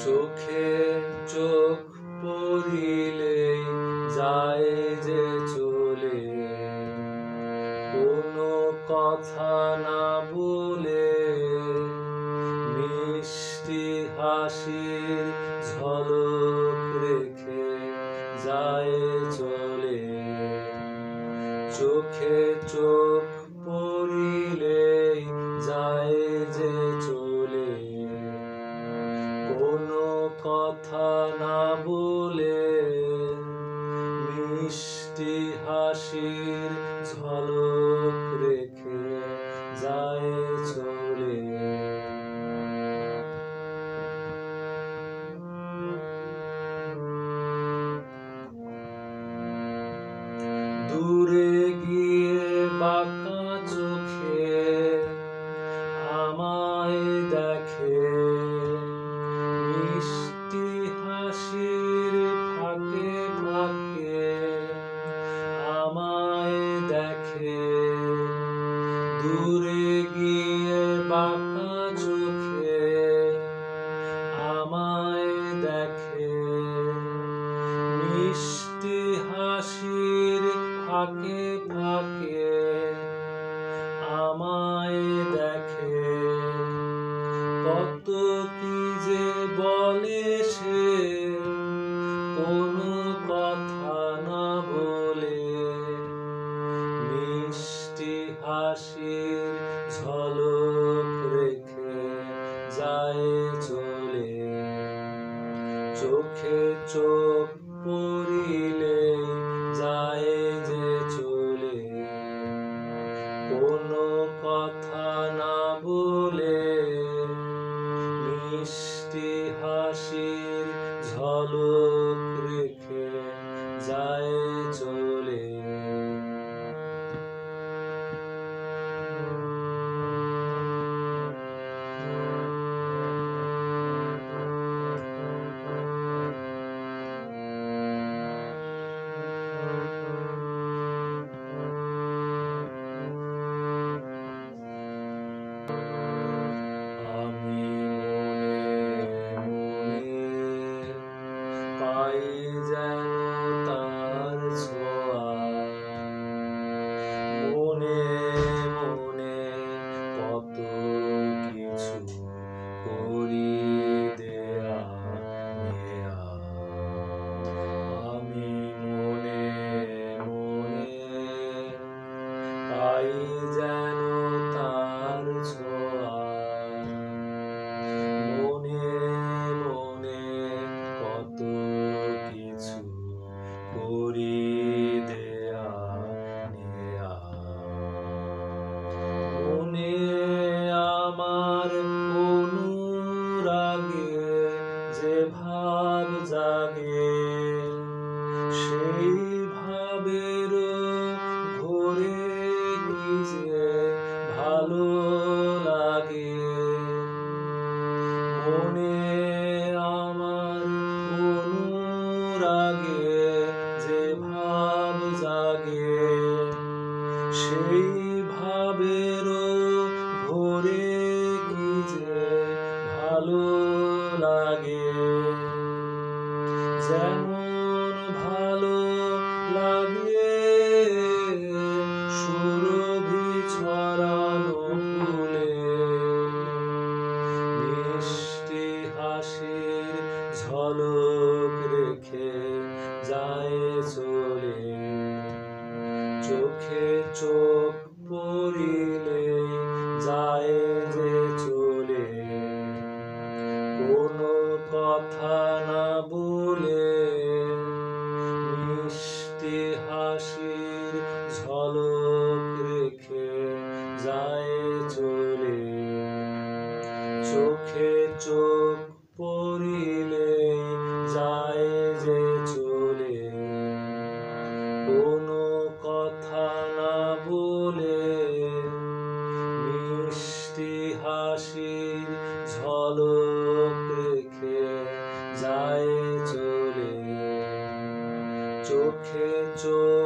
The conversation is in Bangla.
চোখে চোখ পড়িলে যায় যে চলে, কোনো কথা না বলে মিষ্টি হাসির ঝলক রেখে যায় চলে। চোখে চোখ পড়িলে যায় যে চলে, কোনো কথা না বলে মিষ্টি হাসির ঝলক রেখে যায় চলে। দূরে গিয়ে বাঁকা চোখে আমায় দেখে, মিষ্টি হাসির ফাঁকে ফাঁকে আমায় দেখে। দূরে গিয়ে বাঁকা চোখে আমায় দেখে, মিষ্টি হাসির ফাঁকে ফাঁকে আমায় দেখে। কত কি যে বলে সে, কোনো কথা না বলে মিষ্টি হাসির ঝলক রেখে যায় চলে। চোখে চোখ পড়িলে যায় যে চলে, কোনো কথা না বলে মিষ্টি হাসির ঝলক রেখে যায় চলে। পাই যেন তার ছোঁয়া, মনে মনে কত কিছু করি দেয়া নেয়া। আমি মনে মনে পাই যেন তার ছোঁয়া, মনে মনে কত কিছু করি দেয়া নেয়া। মনে আমার অনুরাগে যে ভাব জাগে, সেই ভাবের ঘোরে কি যে ভালো লাগে। মনে আমার অনুরাগে যে ভাব জাগে, সেই ভাবের ঘোরে কি যে ভালো লাগে। যেমন ভালো লাগে সুরভি ছড়ানো ফুলে, মিষ্টি হাসির ঝলক রেখে যায় চলে। চোখে চোখ পড়িলে যায় যে চলে, কোনো কথা না বলে মিষ্টি হাসির ঝলক রেখে যায় চলে। চোখে চোখ পড়িলে যায় যে চলে, কোনো কথা না বলে মিষ্টি হাসির ঝলক রেখে যায় চলে। চোখে চোখ